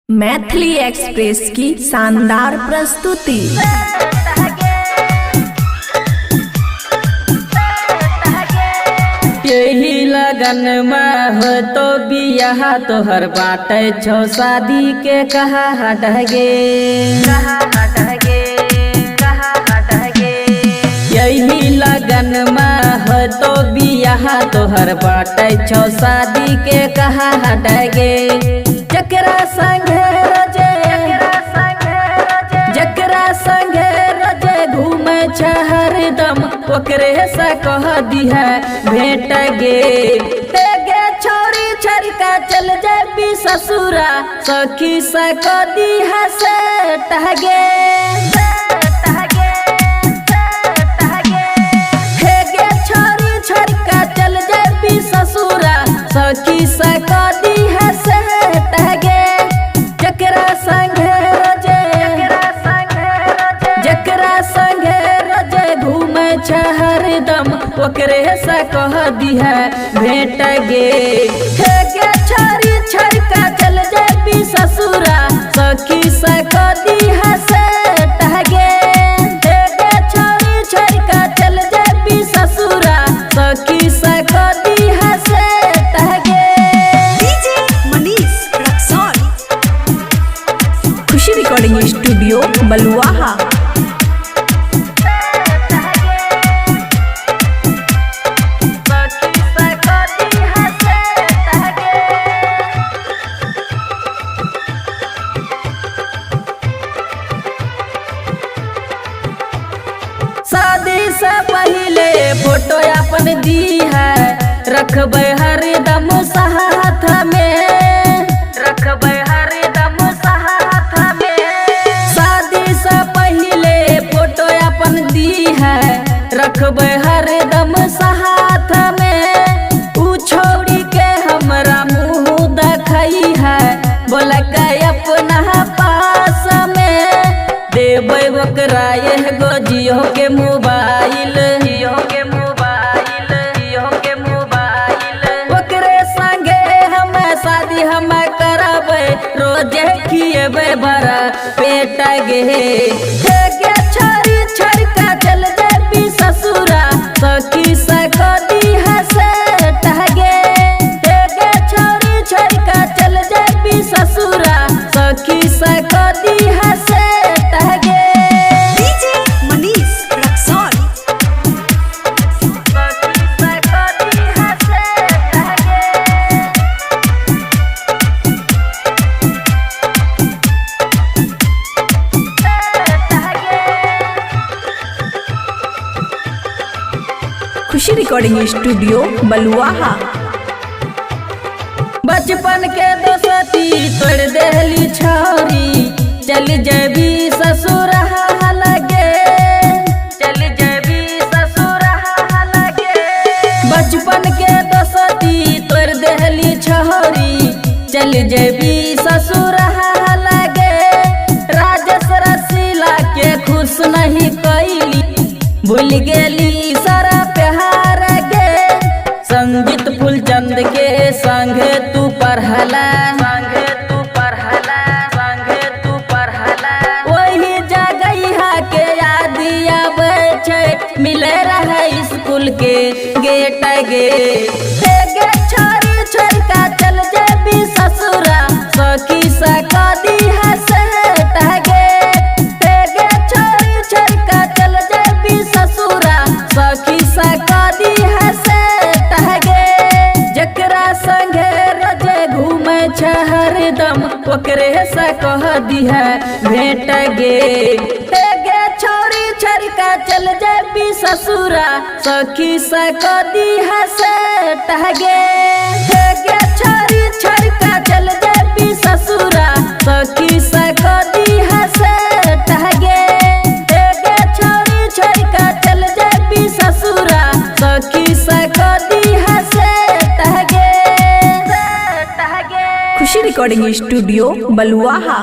Maithili express की शानदार प्रस्तुति। यही लगन में हो तो बियाह तोहर बाटे छो शादी के कहा हटगे यही लगन में हो तो बियाह तोहर बाटे छो शादी के कहा हटगे जकरा संगे रजे घूमे छ हरदम ओकरे से कह दिहा भेट गे छोरी छरका चल जेबी ससुरा सखी से कह दिहा से टहगे छोरी छरका चल जेबी ससुरा सखी से कह दिहा से टहगे जकरा संगे रजे घूमे छ हरदम ओकरे से कह दिहा भेट गे छोरी छरका चल जेबी ससुरा सखी से कह दिहा से टहगे छोरी छरका चल जेबी ससुरा सखी से कह दिहा से टहगे। खुशी रिकॉर्डिंग स्टूडियो बलुआहा। शादी से पहले फोटो अपन दी है रखबे हरदम साथ में शादी से पहले फोटो अपन दी है रखबे हरदम साथ में उ छोड़ी के हमरा मुँह देखई है बोला के अपना पास में देवे ओकरा एगो जियो के मोबाइल ओकरे संगे हम शादी हम करबे रोजे खिएबे बड़ा पेट गे छोरी छरका चल जेबी ससुरा सखी से कह दिहा से टहगे छोरी छरका चल जेबी ससुरा सखी से कह दिहा से टहगे। खुशी रिकॉर्डिंग स्टूडियो बलुआहा। बचपन के दोस्ती तोड़ देली छोरी चल जेबी ससुर लगे बचपन के दोस्ती तोड़ देली छोरी चल जेबी ससुर लगे राजेश रसीला के खुश नहीं कैली भूल गेली सारा प्यार गे संगीत फूलचंद के संग तू पढ़ला वही जगह के याद आवे छै मिले रहे स्कूल के गेट गे छोरी छरका चल जेबी ससुरा सखी से कह दिहा से टहगे छोरी छरका चल जेबी ससुरा सखी से कह दिहा से टहगे जकरा संगे रजे घूमे छ हरदम ओकरे से कह दिहा भेट गे छोरी छरका चल जेबी ससुरा सखी से कह दिहा से टहगे छोरी छरका चल जेबी ससुरा सखी से कह दिहा से टहगे छोरी छरका चल जेबी ससुरा सखी से कह दिहा से टहगे। खुशी रिकॉर्डिंग स्टूडियो बलुआहा।